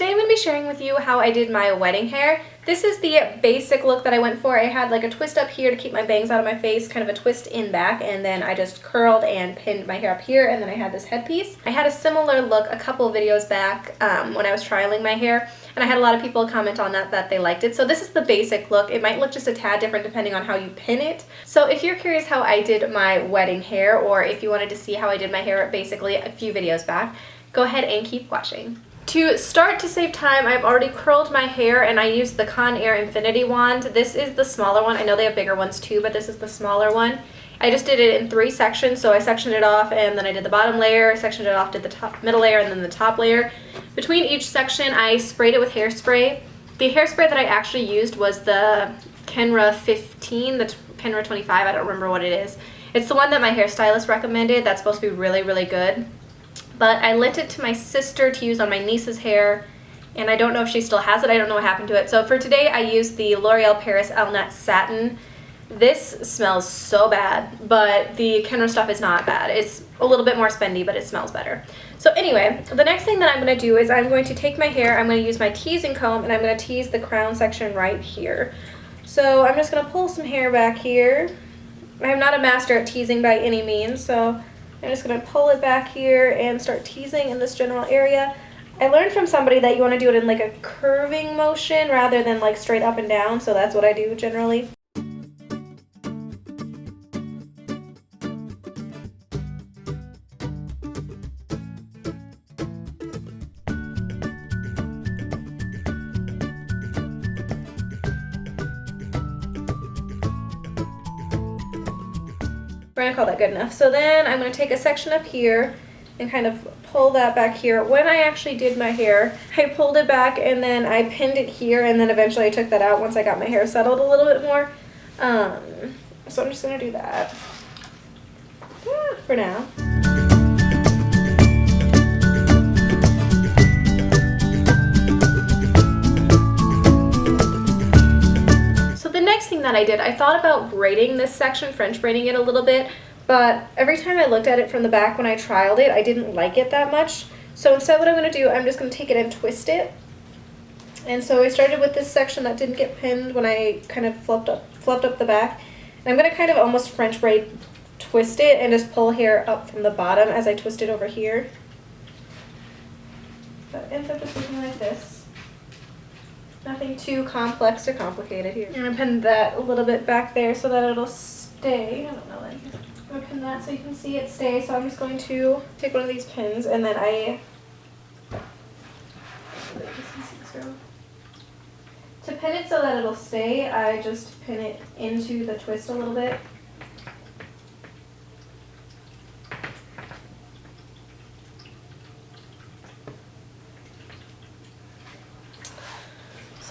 today I'm going to be sharing with you how I did my wedding hair. This is the basic look that I went for. I had like a twist up here to keep my bangs out of my face, kind of a twist in back, and then I just curled and pinned my hair up here, and then I had this headpiece. I had a similar look a couple of videos back when I was trialing my hair, and I had a lot of people comment on that they liked it. So this is the basic look. It might look just a tad different depending on how you pin it. So if you're curious how I did my wedding hair, or if you wanted to see how I did my hair basically a few videos back, go ahead and keep watching. To start, to save time, I've already curled my hair and I used the Conair Infiniti wand. This is the smaller one. I know they have bigger ones too, but this is the smaller one. I just did it in 3 sections, so I sectioned it off and then I did the bottom layer, sectioned it off, did the top, middle layer, and then the top layer. Between each section, I sprayed it with hairspray. The hairspray that I actually used was the Kenra 15, the Kenra 25, I don't remember what it is. It's the one that my hairstylist recommended. That's supposed to be really, really good. But I lent it to my sister to use on my niece's hair, and I don't know if she still has it. I don't know what happened to it. So for today, I used the L'Oreal Paris Elnett Satin. This smells so bad, but the Kenra stuff is not bad. It's a little bit more spendy, but it smells better. So anyway, the next thing that I'm going to do is I'm going to take my hair, I'm going to use my teasing comb, and I'm going to tease the crown section right here. So I'm just going to pull some hair back here. I'm not a master at teasing by any means, so I'm just going to pull it back here and start teasing in this general area. I learned from somebody that you want to do it in like a curving motion rather than like straight up and down, so that's what I do generally. We're gonna call that good enough. So then I'm gonna take a section up here and kind of pull that back here. When I actually did my hair, I pulled it back and then I pinned it here, and then eventually I took that out once I got my hair settled a little bit more. So I'm just gonna do that for now. That I did, I thought about braiding this section, French braiding it a little bit, but every time I looked at it from the back when I trialed it, I didn't like it that much. So instead what I'm going to do, I'm just going to take it and twist it. And so I started with this section that didn't get pinned when I kind of fluffed up the back. And I'm going to kind of almost French braid twist it and just pull hair up from the bottom as I twist it over here. So it ends up just looking like this. Nothing too complex or complicated here. I'm going to pin that a little bit back there so that it'll stay. I don't know. I'm going to pin that so you can see it stay. So I'm just going to take one of these pins and then to pin it so that it'll stay, I just pin it into the twist a little bit.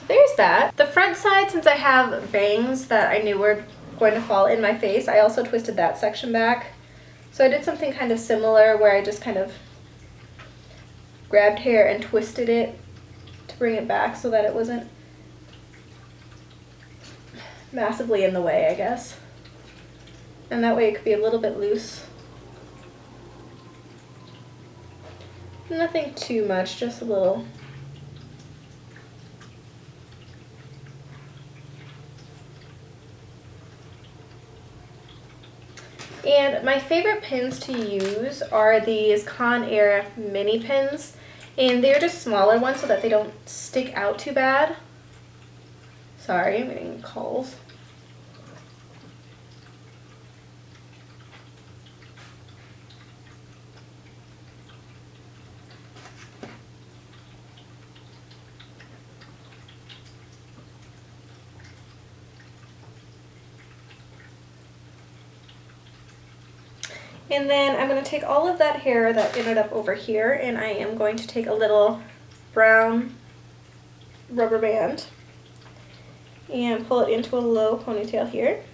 There's that. The front side, since I have bangs that I knew were going to fall in my face, I also twisted that section back. So I did something kind of similar where I just kind of grabbed hair and twisted it to bring it back so that it wasn't massively in the way, I guess. And that way it could be a little bit loose. Nothing too much, just a little. And my favorite pins to use are these Conair mini pins, and they're just smaller ones so that they don't stick out too bad. Sorry, I'm getting calls. And then I'm going to take all of that hair that ended up over here, and I am going to take a little brown rubber band and pull it into a low ponytail here.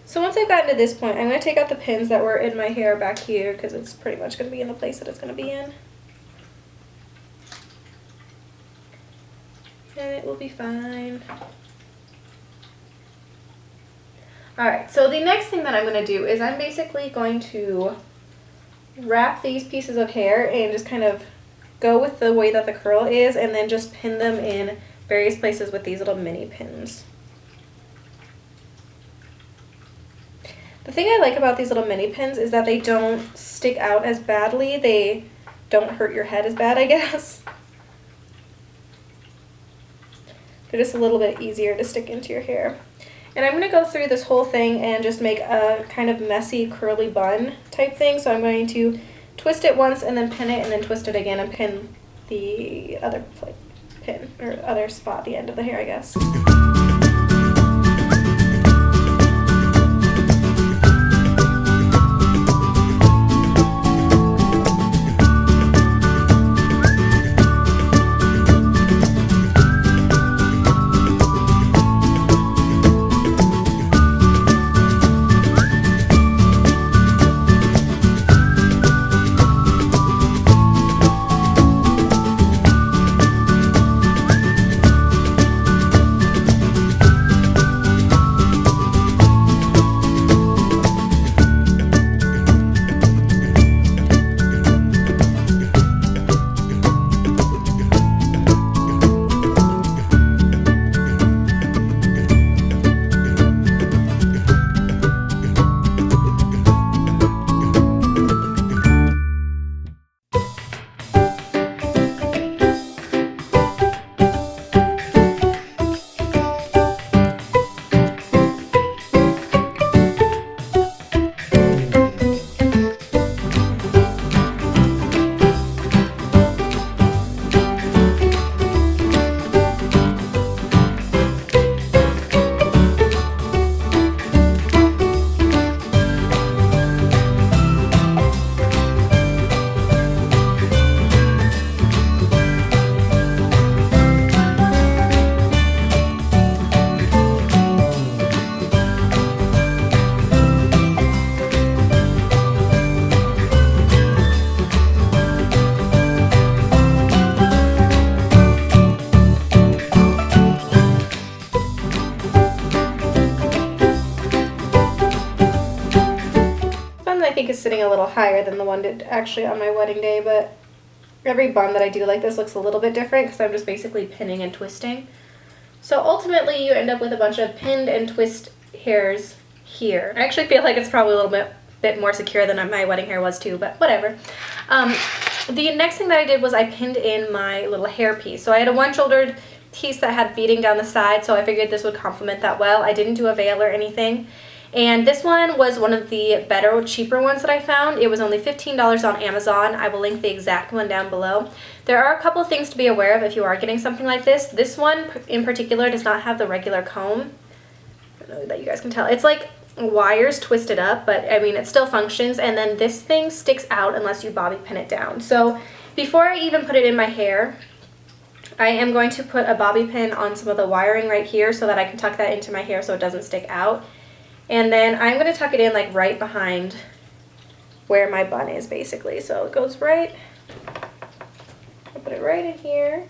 So once I've gotten to this point, I'm going to take out the pins that were in my hair back here because it's pretty much going to be in the place that it's going to be in. And it will be fine. Alright, so the next thing that I'm going to do is I'm basically going to wrap these pieces of hair and just kind of go with the way that the curl is, and then just pin them in various places with these little mini pins. The thing I like about these little mini pins is that they don't stick out as badly. They don't hurt your head as bad, I guess. They're just a little bit easier to stick into your hair. And I'm going to go through this whole thing and just make a kind of messy curly bun type thing. So I'm going to twist it once and then pin it, and then twist it again and pin the other pin or other spot at the end of the hair, I guess. Is sitting a little higher than the one did actually on my wedding day, but every bun that I do like this looks a little bit different because I'm just basically pinning and twisting. So ultimately you end up with a bunch of pinned and twist hairs here. I actually feel like it's probably a little bit more secure than my wedding hair was too, but whatever. The next thing that I did was I pinned in my little hair piece. So I had a one-shouldered piece that had beading down the side, so I figured this would complement that well. I didn't do a veil or anything. And this one was one of the better, cheaper ones that I found. It was only $15 on Amazon. I will link the exact one down below. There are a couple things to be aware of if you are getting something like this. This one in particular does not have the regular comb. I don't know that you guys can tell. It's like wires twisted up, but I mean it still functions. And then this thing sticks out unless you bobby pin it down. So before I even put it in my hair, I am going to put a bobby pin on some of the wiring right here so that I can tuck that into my hair so it doesn't stick out. And then I'm going to tuck it in like right behind where my bun is basically. So it goes right, I'll put it right in here.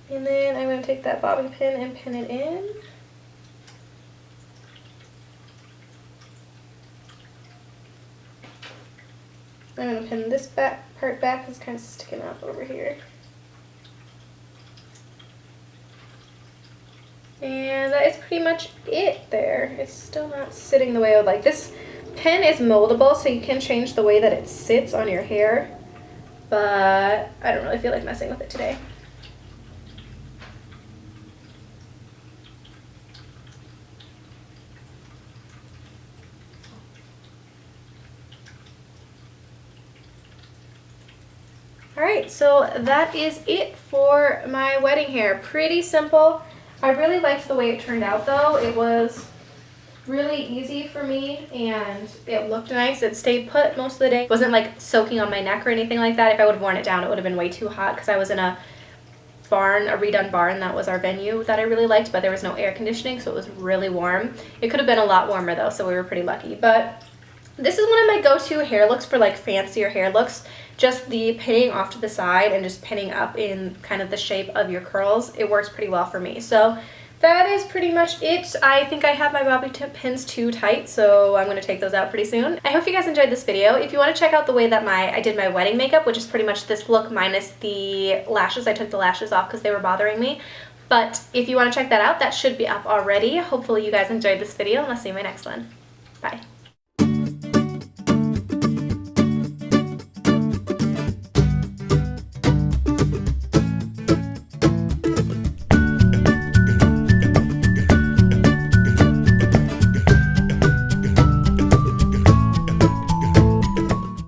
And then I'm going to take that bobby pin and pin it in. I'm going to pin this part back, it's kind of sticking up over here. And that is pretty much it there. It's still not sitting the way I would like. This pin is moldable, so you can change the way that it sits on your hair, but I don't really feel like messing with it today. Alright, so that is it for my wedding hair. Pretty simple. I really liked the way it turned out though. It was really easy for me and it looked nice. It stayed put most of the day. It wasn't like soaking on my neck or anything like that. If I would have worn it down, it would have been way too hot because I was in a barn, a redone barn. That was our venue that I really liked, but there was no air conditioning, so it was really warm. It could have been a lot warmer though, so we were pretty lucky. But this is one of my go-to hair looks for like fancier hair looks. Just the pinning off to the side and just pinning up in kind of the shape of your curls. It works pretty well for me. So that is pretty much it. I think I have my bobby pins too tight, so I'm going to take those out pretty soon. I hope you guys enjoyed this video. If you want to check out the way that I did my wedding makeup, which is pretty much this look minus the lashes, I took the lashes off because they were bothering me. But if you want to check that out, that should be up already. Hopefully you guys enjoyed this video, and I'll see you in my next one. Bye.